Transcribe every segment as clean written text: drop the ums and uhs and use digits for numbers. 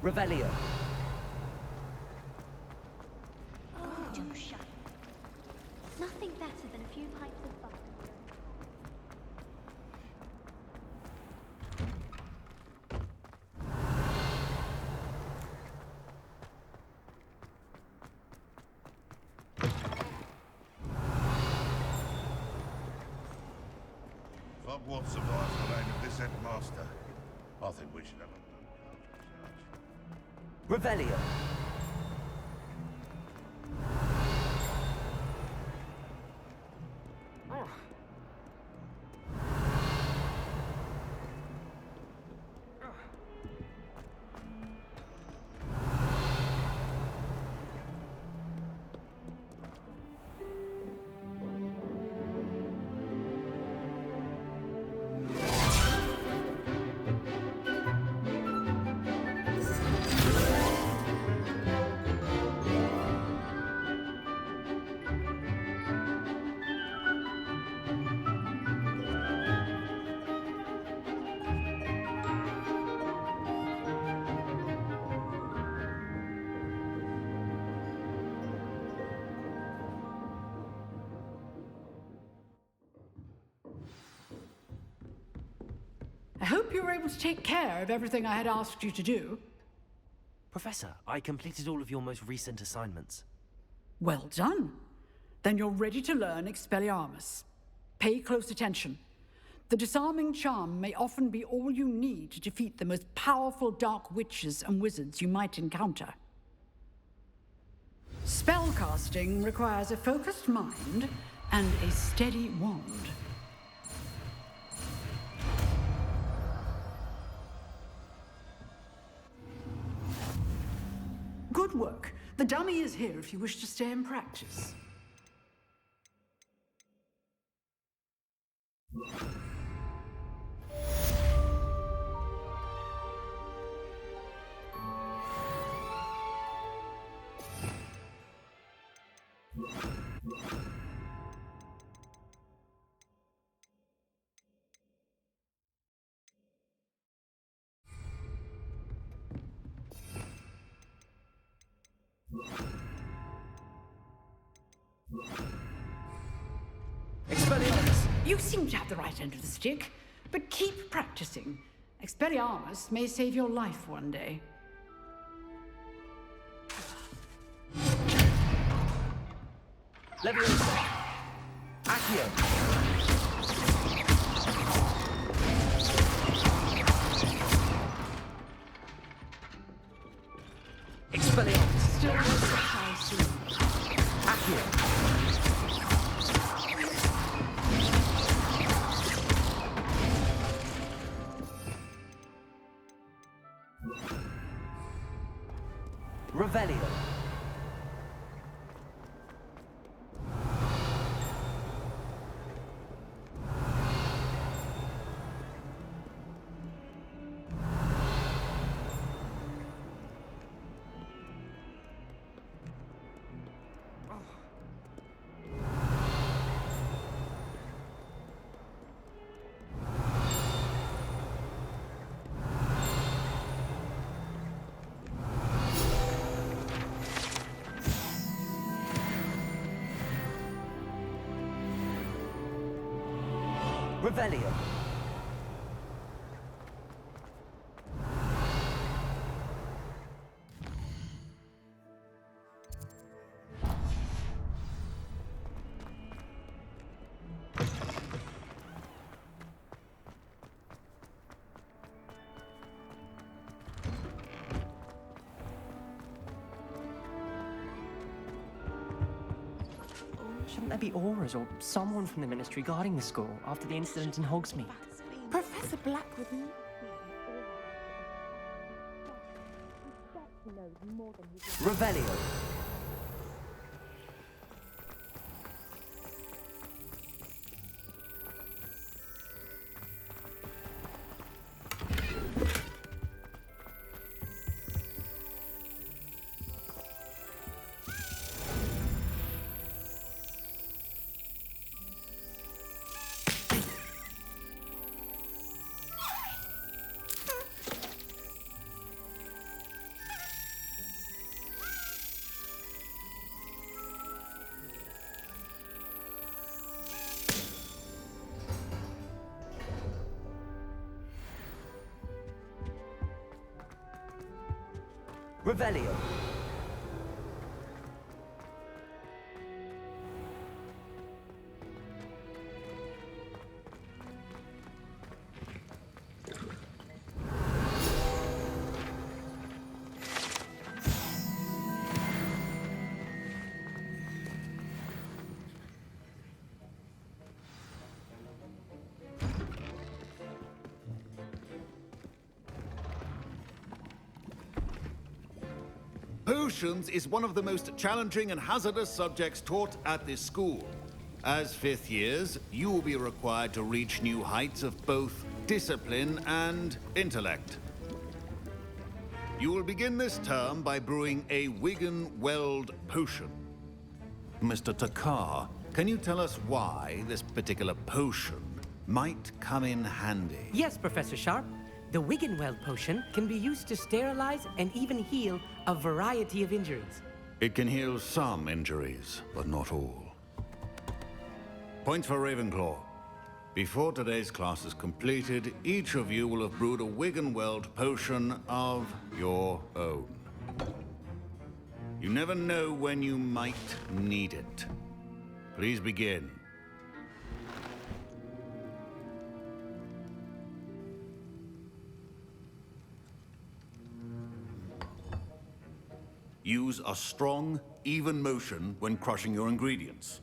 Revelio. Oh, do shut. Nothing better than a few pints of butter. Hogwarts survives the reign of this headmaster. I think we should have a Revelio. I hope you were able to take care of everything I had asked you to do. Professor, I completed all of your most recent assignments. Well done. Then you're ready to learn Expelliarmus. Pay close attention. The disarming charm may often be all you need to defeat the most powerful dark witches and wizards you might encounter. Spellcasting requires a focused mind and a steady wand. Good work. The dummy is here if you wish to stay and practice. Expelliarmus. You seem to have the right end of the stick, but keep practicing. Expelliarmus may save your life one day. Leviosa. Accio. Expelliarmus. Still was a high soon. Accio. Revelio. Revelio. Shouldn't there be auras or someone from the Ministry guarding the school after the incident in Hogsmeade? Professor Blackwood Revelio. Revelio. Potions is one of the most challenging and hazardous subjects taught at this school. As fifth years, you will be required to reach new heights of both discipline and intellect. You will begin this term by brewing a Wigan-Weld potion. Mr. Takar, can you tell us why this particular potion might come in handy? Yes, Professor Sharp. The Wiggenweld potion can be used to sterilize and even heal a variety of injuries. It can heal some injuries, but not all. Points for Ravenclaw. Before today's class is completed, each of you will have brewed a Wiggenweld potion of your own. You never know when you might need it. Please begin. Use a strong, even motion when crushing your ingredients.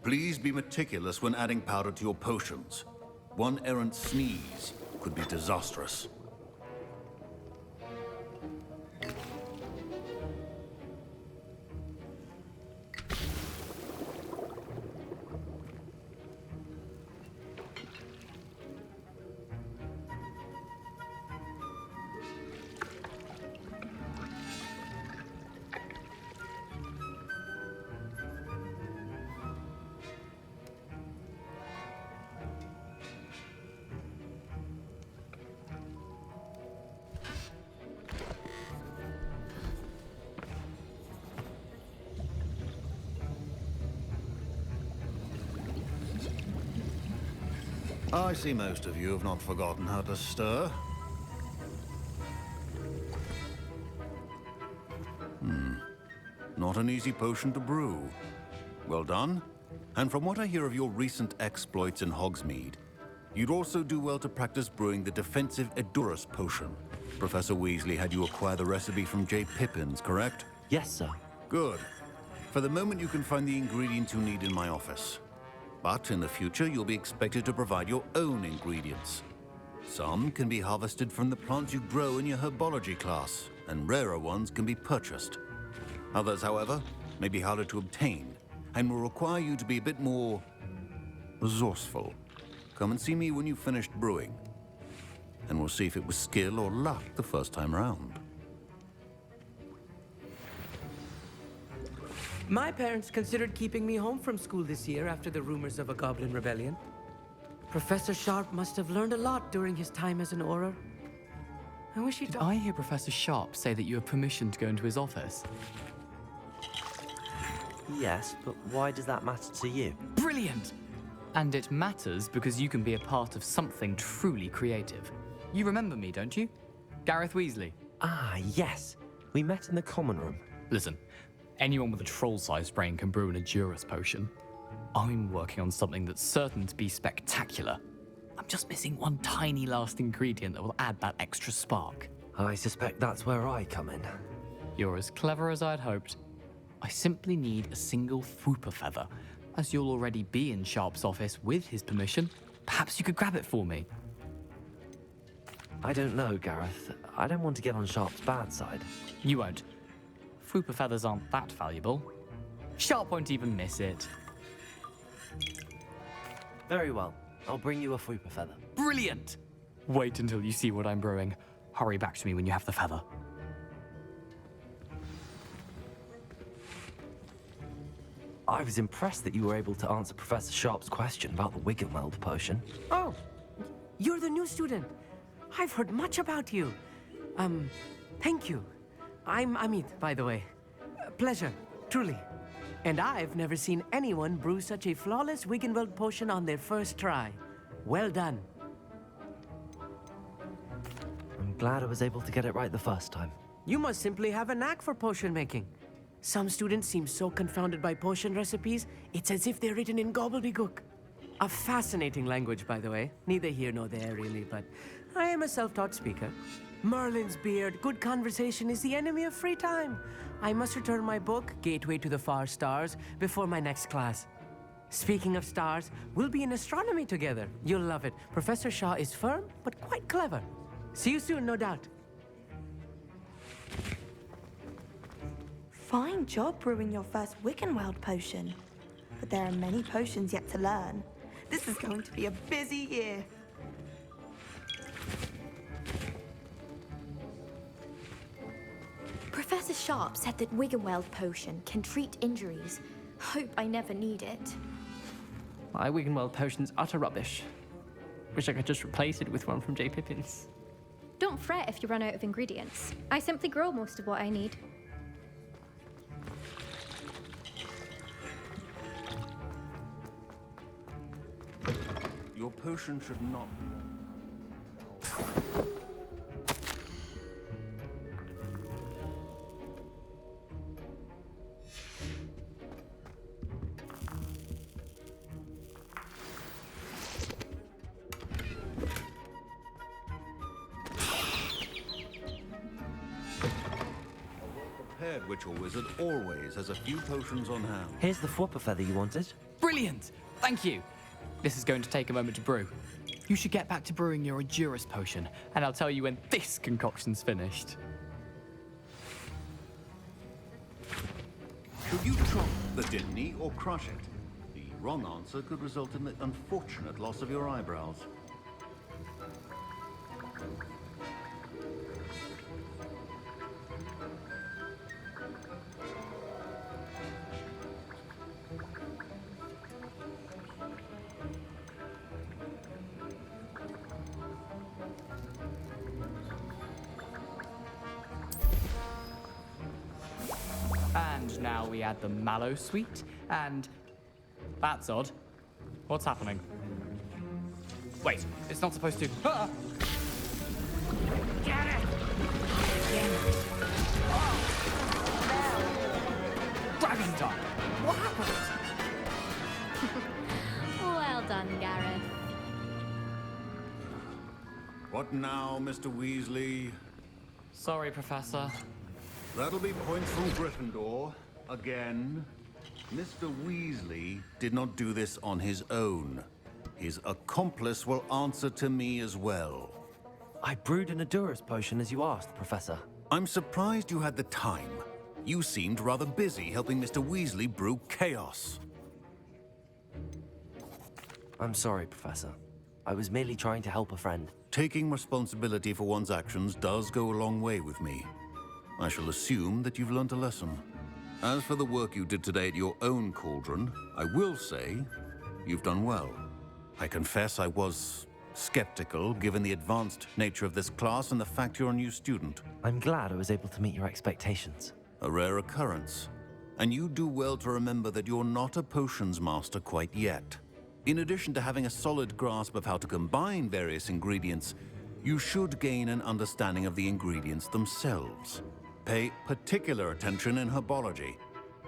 Please be meticulous when adding powder to your potions. One errant sneeze could be disastrous. I see most of you have not forgotten how to stir. Not an easy potion to brew. Well done. And from what I hear of your recent exploits in Hogsmeade, you'd also do well to practice brewing the defensive Edurus potion. Professor Weasley had you acquire the recipe from J. Pippin's, correct? Yes, sir. Good. For the moment, you can find the ingredients you need in my office. But in the future, you'll be expected to provide your own ingredients. Some can be harvested from the plants you grow in your herbology class, and rarer ones can be purchased. Others, however, may be harder to obtain, and will require you to be a bit more resourceful. Come and see me when you've finished brewing, and we'll see if it was skill or luck the first time round. My parents considered keeping me home from school this year after the rumors of a goblin rebellion. Professor Sharp must have learned a lot during his time as an Auror. I wish he'd... Did I hear Professor Sharp say that you have permission to go into his office? Yes, but why does that matter to you? Brilliant! And it matters because you can be a part of something truly creative. You remember me, don't you? Garreth Weasley. Ah, yes. We met in the common room. Listen, anyone with a troll-sized brain can brew an Edurus potion. I'm working on something that's certain to be spectacular. I'm just missing one tiny last ingredient that will add that extra spark. I suspect that's where I come in. You're as clever as I'd hoped. I simply need a single Fwooper feather. As you'll already be in Sharp's office with his permission, perhaps you could grab it for me. I don't know, Gareth. I don't want to get on Sharp's bad side. You won't. Fwooper feathers aren't that valuable. Sharp won't even miss it. Very well. I'll bring you a Fwooper feather. Brilliant! Wait until you see what I'm brewing. Hurry back to me when you have the feather. I was impressed that you were able to answer Professor Sharp's question about the Wiggenweld potion. Oh, you're the new student. I've heard much about you. Thank you. I'm Amit, by the way. Pleasure, truly. And I've never seen anyone brew such a flawless Wiggenweld potion on their first try. Well done. I'm I'm glad I was able to get it right the first time. You must simply have a knack for potion making. Some students seem so confounded by potion recipes, it's as if they're written in gobbledygook. A fascinating language, by the way. Neither here nor there, really, but I am a self-taught speaker. Merlin's beard, good conversation is the enemy of free time. I must return my book, Gateway to the Far Stars, before my next class. Speaking of stars, we'll be in astronomy together. You'll love it. Professor Shaw is firm, but quite clever. See you soon, no doubt. Fine job brewing your first Wickenweld potion. But there are many potions yet to learn. This is going to be a busy year. Professor Sharp said that Wiggenweld potion can treat injuries. Hope I never need it. My Wiggenweld potion's utter rubbish. Wish I could just replace it with one from J. Pippin's. Don't fret if you run out of ingredients. I simply grow most of what I need. Your potion should not... Prepared witch or wizard always has a few potions on hand. Here's the flopper feather you wanted. Brilliant! Thank you. This is going to take a moment to brew. You should get back to brewing your Adurus potion, and I'll tell you when this concoction's finished. Should you trump the Dimney or crush it? The wrong answer could result in the unfortunate loss of your eyebrows. And now we add the mallow sweet, and... That's odd. What's happening? Wait, it's not supposed to... Ah! Garreth! Dragon time! What happened? Well done, Garreth. What now, Mr. Weasley? Sorry, Professor. That'll be points from Gryffindor. Again. Mr. Weasley did not do this on his own. His accomplice will answer to me as well. I brewed an Adurus potion as you asked, Professor. I'm surprised you had the time. You seemed rather busy helping Mr. Weasley brew chaos. I'm sorry, Professor. I was merely trying to help a friend. Taking responsibility for one's actions does go a long way with me. I shall assume that you've learnt a lesson. As for the work you did today at your own cauldron, I will say you've done well. I confess I was skeptical, given the advanced nature of this class and the fact you're a new student. I'm glad I was able to meet your expectations. A rare occurrence. And you do well to remember that you're not a potions master quite yet. In addition to having a solid grasp of how to combine various ingredients, you should gain an understanding of the ingredients themselves. Pay particular attention in herbology.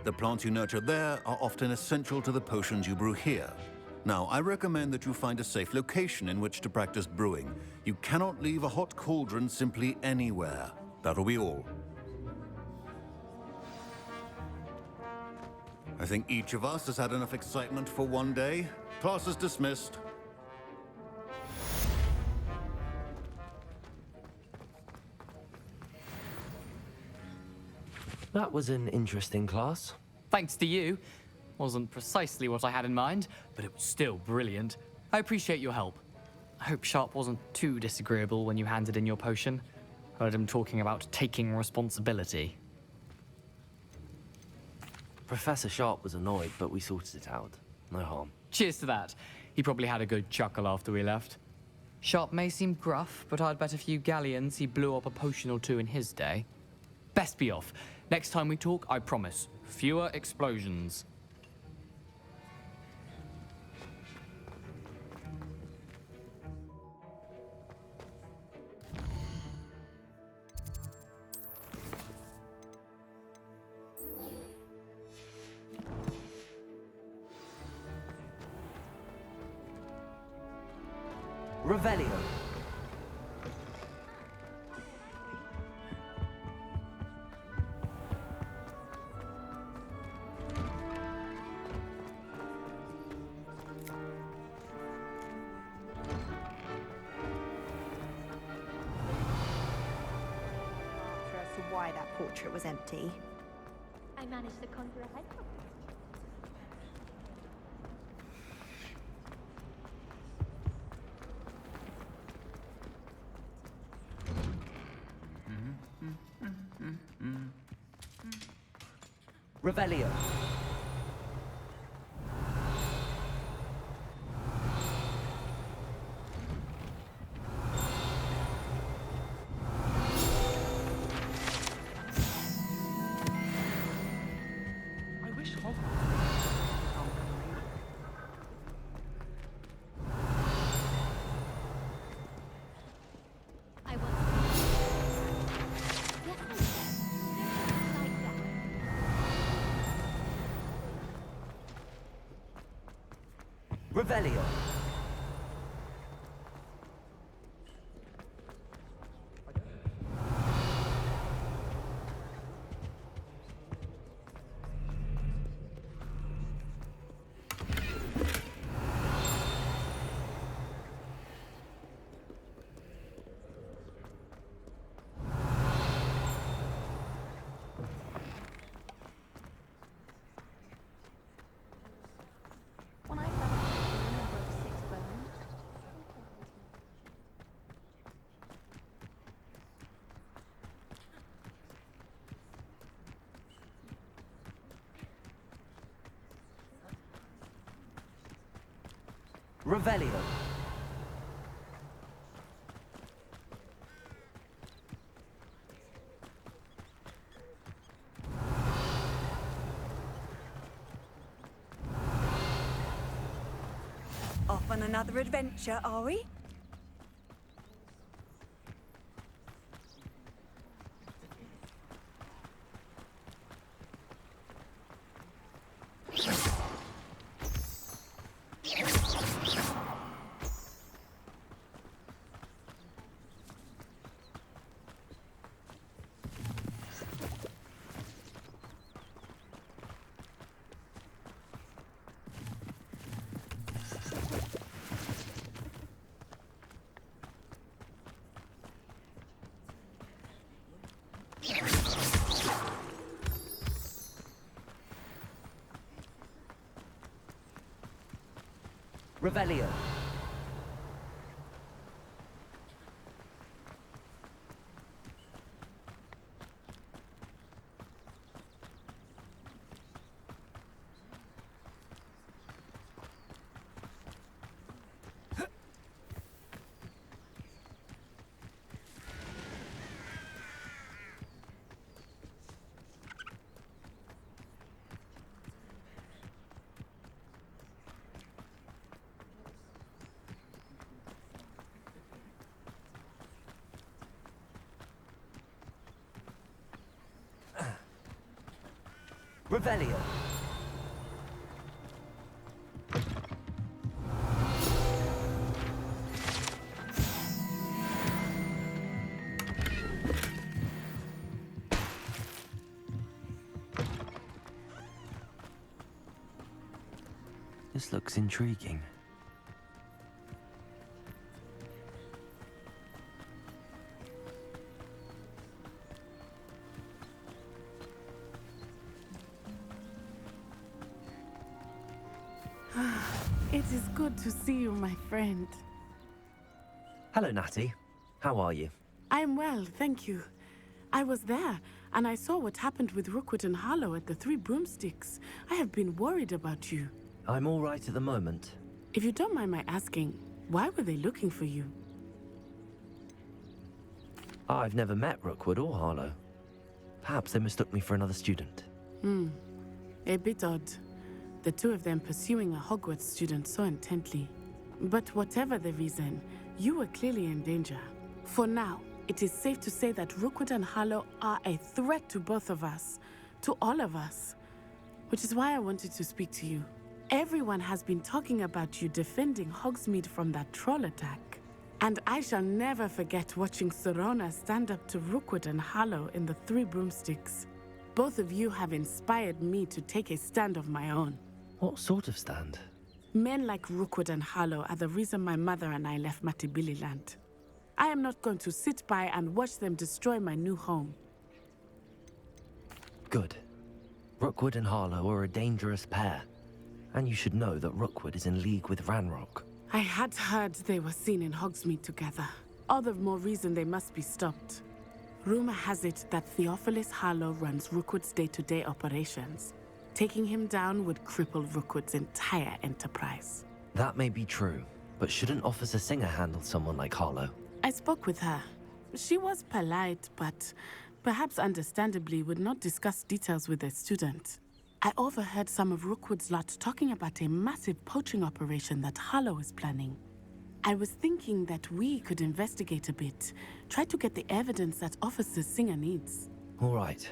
The plants you nurture there are often essential to the potions you brew here. Now, I recommend that you find a safe location in which to practice brewing. You cannot leave a hot cauldron simply anywhere. That'll be all. I think each of us has had enough excitement for one day. Class is dismissed. That was an interesting class. Thanks to you. Wasn't precisely what I had in mind, but it was still brilliant. I appreciate your help. I hope Sharp wasn't too disagreeable when you handed in your potion. Heard him talking about taking responsibility. Professor Sharp was annoyed, but we sorted it out. No harm. Cheers to that. He probably had a good chuckle after we left. Sharp may seem gruff, but I'd bet a few galleons he blew up a potion or two in his day. Best be off. Next time we talk, I promise, fewer explosions. Revelio. As to why that portrait was empty. I managed to conjure a head. Revelio. I wish Hogwarts. I want to. Yes, I said. Like that. Revelio. When I found the number of 6 bones. Revelio. Off on another adventure, are we? Revelio. Revelio. This looks intriguing. It is good to see you, my friend. Hello, Natty. How are you? I'm well, thank you. I was there, and I saw what happened with Rookwood and Harlow at the Three Broomsticks. I have been worried about you. I'm all right at the moment. If you don't mind my asking, why were they looking for you? I've never met Rookwood or Harlow. Perhaps they mistook me for another student. A bit odd. The two of them pursuing a Hogwarts student so intently. But whatever the reason, you were clearly in danger. For now, it is safe to say that Rookwood and Harlow are a threat to both of us. To all of us. Which is why I wanted to speak to you. Everyone has been talking about you defending Hogsmeade from that troll attack. And I shall never forget watching Sorona stand up to Rookwood and Harlow in the Three Broomsticks. Both of you have inspired me to take a stand of my own. What sort of stand? Men like Rookwood and Harlow are the reason my mother and I left Matibili land. I am not going to sit by and watch them destroy my new home. Good. Rookwood and Harlow are a dangerous pair. And you should know that Rookwood is in league with Ranrock. I had heard they were seen in Hogsmeade together. All the more reason they must be stopped. Rumor has it that Theophilus Harlow runs Rookwood's day-to-day operations. Taking him down would cripple Rookwood's entire enterprise. That may be true, but shouldn't Officer Singer handle someone like Harlow? I spoke with her. She was polite, but perhaps understandably would not discuss details with a student. I overheard some of Rookwood's lot talking about a massive poaching operation that Harlow is planning. I was thinking that we could investigate a bit, try to get the evidence that Officer Singer needs. All right,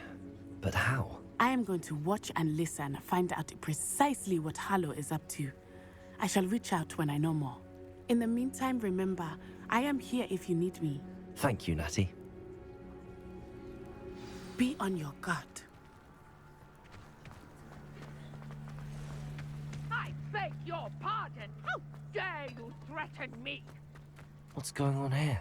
but how? I am going to watch and listen, find out precisely what Harlow is up to. I shall reach out when I know more. In the meantime, remember, I am here if you need me. Thank you, Natty. Be on your guard. I beg your pardon. How dare you threaten me? What's going on here?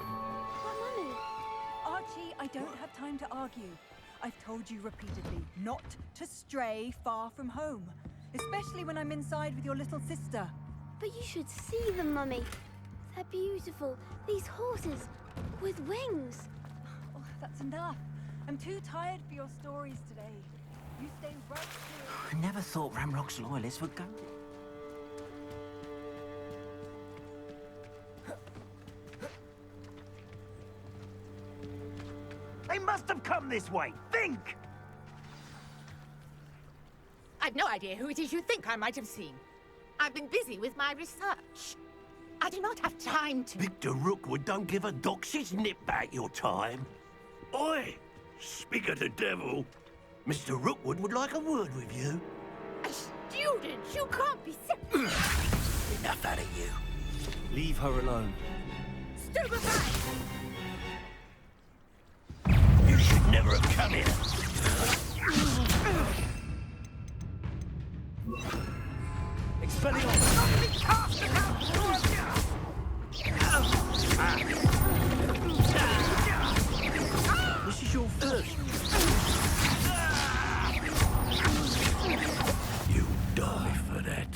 Mummy. Archie, I don't have time to argue. I've told you repeatedly not to stray far from home, especially when I'm inside with your little sister. But you should see them, Mummy. They're beautiful. These horses with wings. Oh, that's enough. I'm too tired for your stories today. You stay right here. I never thought Ramrock's loyalists would go. They must have come this way. Think! I've no idea who it is you think I might have seen. I've been busy with my research. I do not have time to... Victor Rookwood don't give a doxy's nip back your time. Oi! Speak of the devil. Mr. Rookwood would like a word with you. A student? You can't be serious. Enough out of you. Leave her alone. Stupefy! You should never have come here. This is your first. You die for that.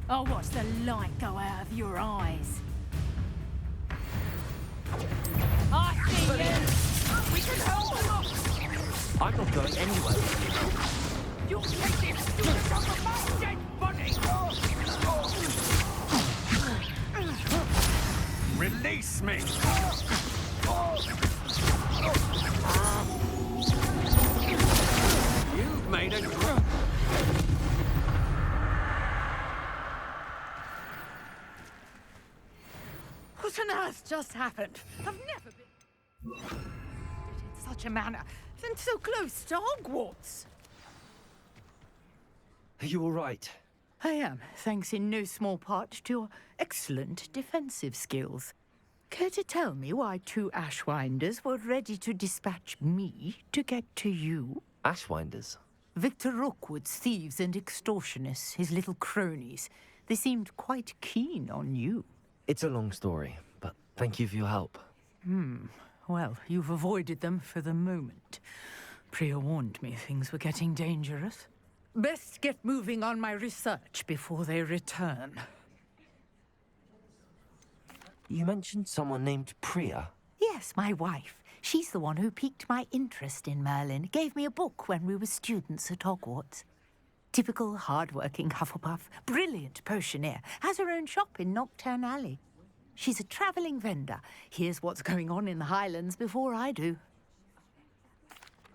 I'll watch the light go out of your eyes. I see you! We can help you! I'm not going anywhere. You'll take this student off of my dead body! Release me! You've made a... What on earth just happened? I've never been... in such a manner, and so close to Hogwarts. Are you all right? I am, thanks in no small part to your excellent defensive skills. Care to tell me why two Ashwinders were ready to dispatch me to get to you? Ashwinders? Victor Rookwood's thieves and extortionists, his little cronies. They seemed quite keen on you. It's a long story, but thank you for your help. Well, you've avoided them for the moment. Priya warned me things were getting dangerous. Best get moving on my research before they return. You mentioned someone named Priya. Yes, my wife. She's the one who piqued my interest in Merlin. Gave me a book when we were students at Hogwarts. Typical hard-working Hufflepuff, brilliant potioneer, has her own shop in Knockturn Alley. She's a travelling vendor. Hears what's going on in the Highlands before I do.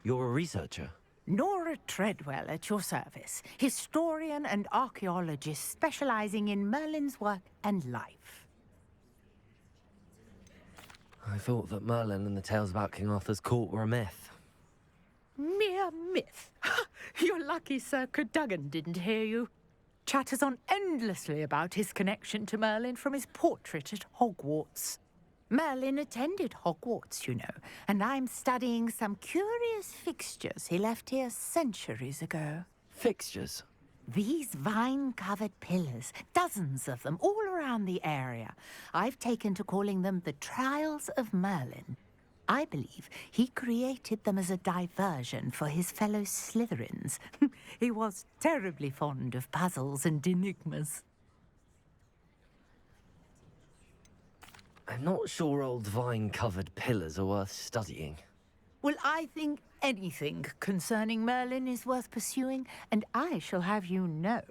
You're a researcher? Nora Treadwell at your service. Historian and archaeologist specialising in Merlin's work and life. I thought that Merlin and the tales about King Arthur's court were a myth. Mere myth. You're lucky Sir Cadogan didn't hear you. Chatters on endlessly about his connection to Merlin from his portrait at Hogwarts. Merlin attended Hogwarts, you know, and I'm studying some curious fixtures he left here centuries ago. Fixtures? These vine-covered pillars, dozens of them, all around the area. I've taken to calling them the Trials of Merlin. I believe he created them as a diversion for his fellow Slytherins. He was terribly fond of puzzles and enigmas. I'm not sure old vine-covered pillars are worth studying. Well, I think anything concerning Merlin is worth pursuing, and I shall have you know,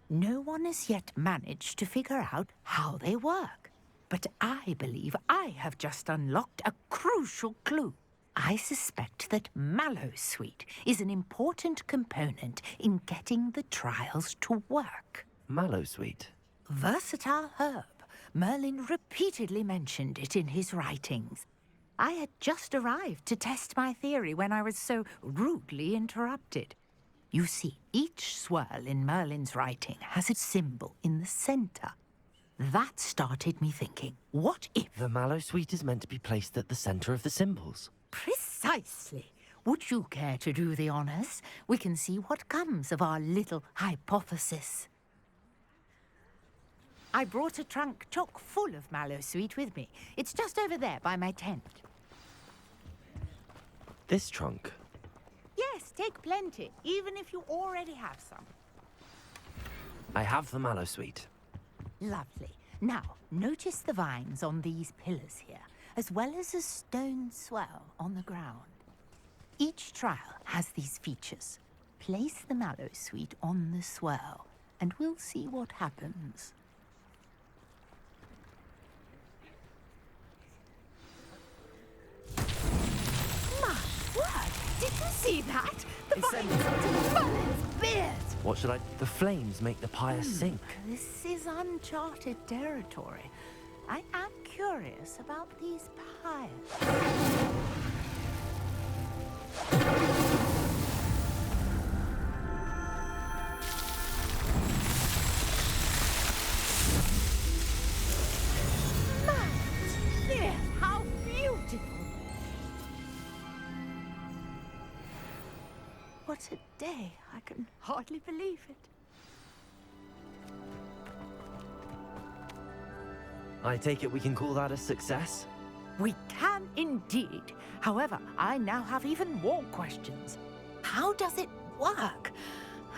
no one has yet managed to figure out how they work. But I believe I have just unlocked a crucial clue. I suspect that Mallowsweet is an important component in getting the trials to work. Mallowsweet? Versatile herb. Merlin repeatedly mentioned it in his writings. I had just arrived to test my theory when I was so rudely interrupted. You see, each swirl in Merlin's writing has a symbol in the center. That started me thinking, what if... The Mallowsweet is meant to be placed at the center of the symbols. Precisely. Would you care to do the honors? We can see what comes of our little hypothesis. I brought a trunk chock full of Mallowsweet with me. It's just over there by my tent. This trunk? Yes, take plenty, even if you already have some. I have the Mallowsweet. Lovely. Now, notice the vines on these pillars here, as well as a stone swell on the ground. Each trial has these features. Place the Mallowsweet on the swell, and we'll see what happens. My word! Did you see that? The vines onto Merlin's beard! What should I... The flames make the pyre sink. This is uncharted territory. I am curious about these pyres. My dear, how beautiful! What a day. I can hardly believe it. I take it we can call that a success? We can indeed. However, I now have even more questions. How does it work?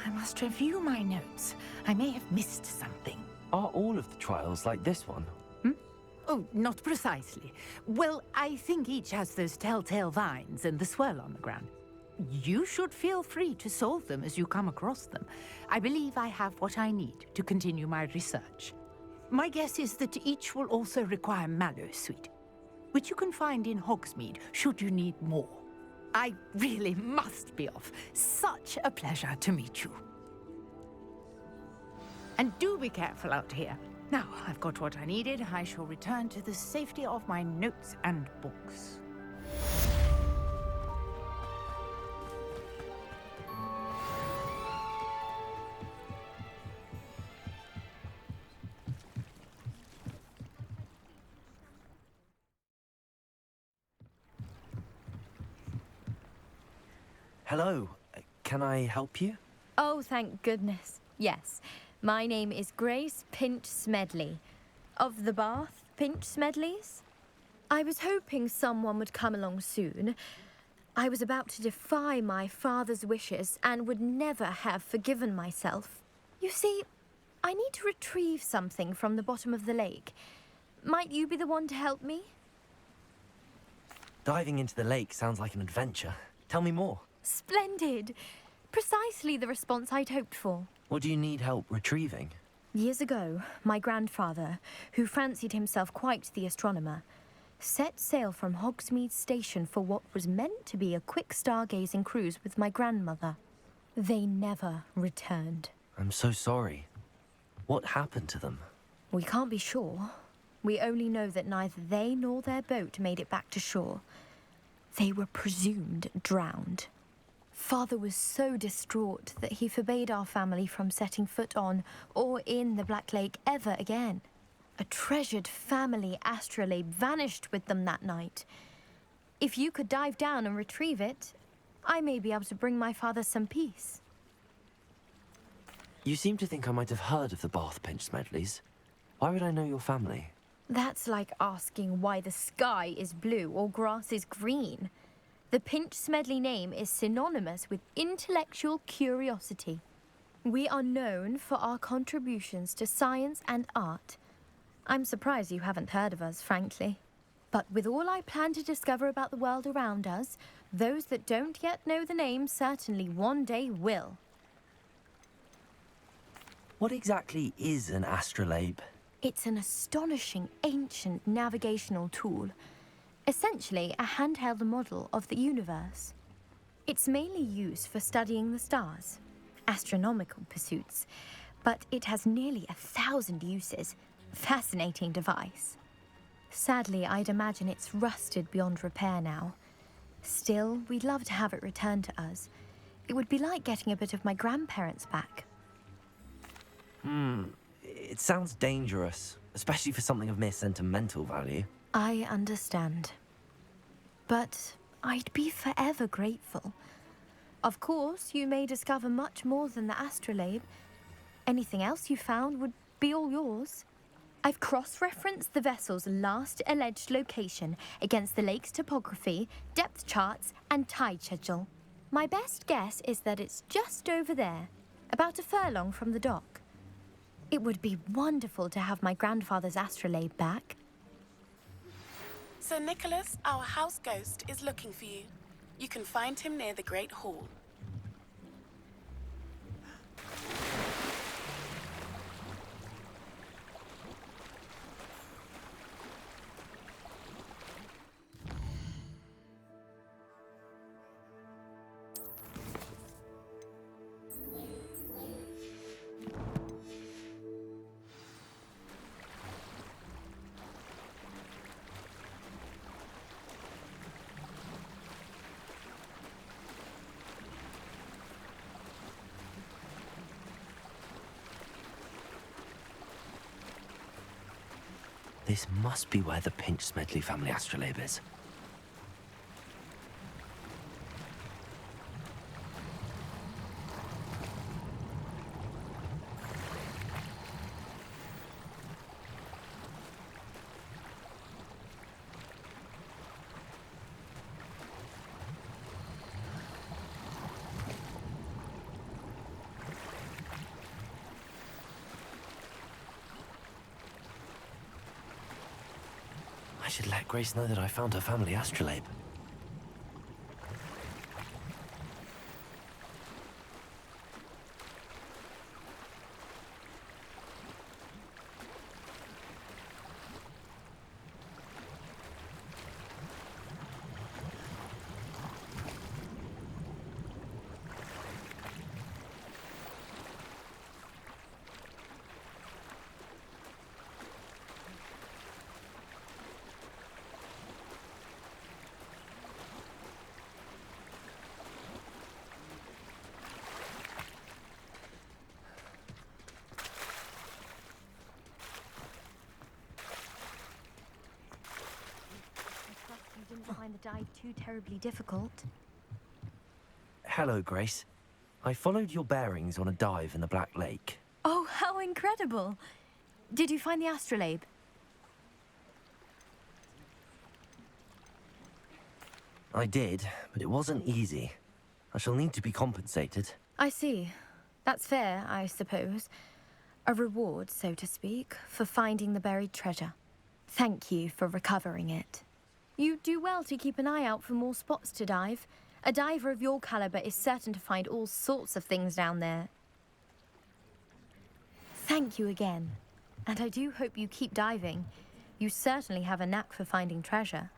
I must review my notes. I may have missed something. Are all of the trials like this one? Oh, not precisely. Well, I think each has those telltale vines and the swirl on the ground. You should feel free to solve them as you come across them. I believe I have what I need to continue my research. My guess is that each will also require Mallowsweet, which you can find in Hogsmeade should you need more. I really must be off. Such a pleasure to meet you. And do be careful out here. Now, I've got what I needed. I shall return to the safety of my notes and books. Hello. Can I help you? Oh, thank goodness. Yes. My name is Grace Pinch Smedley. Of the Bath Pinch Smedleys? I was hoping someone would come along soon. I was about to defy my father's wishes and would never have forgiven myself. You see, I need to retrieve something from the bottom of the lake. Might you be the one to help me? Diving into the lake sounds like an adventure. Tell me more. Splendid! Precisely the response I'd hoped for. What do you need help retrieving? Years ago, my grandfather, who fancied himself quite the astronomer, set sail from Hogsmeade Station for what was meant to be a quick stargazing cruise with my grandmother. They never returned. I'm so sorry. What happened to them? We can't be sure. We only know that neither they nor their boat made it back to shore. They were presumed drowned. Father was so distraught that he forbade our family from setting foot on or in the Black Lake ever again. A treasured family astrolabe vanished with them that night. If you could dive down and retrieve it, I may be able to bring my father some peace. You seem to think I might have heard of the Bath Pinch Smedleys. Why would I know your family? That's like asking why the sky is blue or grass is green. The Pinch Smedley name is synonymous with intellectual curiosity. We are known for our contributions to science and art. I'm surprised you haven't heard of us, frankly. But with all I plan to discover about the world around us, those that don't yet know the name certainly one day will. What exactly is an astrolabe? It's an astonishing ancient navigational tool. Essentially, a handheld model of the universe. It's mainly used for studying the stars, astronomical pursuits, but it has nearly 1,000 uses. Fascinating device. Sadly, I'd imagine it's rusted beyond repair now. Still, we'd love to have it returned to us. It would be like getting a bit of my grandparents back. It sounds dangerous, especially for something of mere sentimental value. I understand. But I'd be forever grateful. Of course, you may discover much more than the astrolabe. Anything else you found would be all yours. I've cross-referenced the vessel's last alleged location against the lake's topography, depth charts, and tide schedule. My best guess is that it's just over there, about a furlong from the dock. It would be wonderful to have my grandfather's astrolabe back. Sir Nicholas, our house ghost, is looking for you. You can find him near the Great Hall. This must be where the Pinch Smedley family astrolabe is. I should let Grace know that I found her family astrolabe. You didn't find the dive too terribly difficult. Hello, Grace. I followed your bearings on a dive in the Black Lake. Oh, how incredible! Did you find the astrolabe? I did, but it wasn't easy. I shall need to be compensated. I see. That's fair, I suppose. A reward, so to speak, for finding the buried treasure. Thank you for recovering it. You do well to keep an eye out for more spots to dive. A diver of your caliber is certain to find all sorts of things down there. Thank you again. And I do hope you keep diving. You certainly have a knack for finding treasure.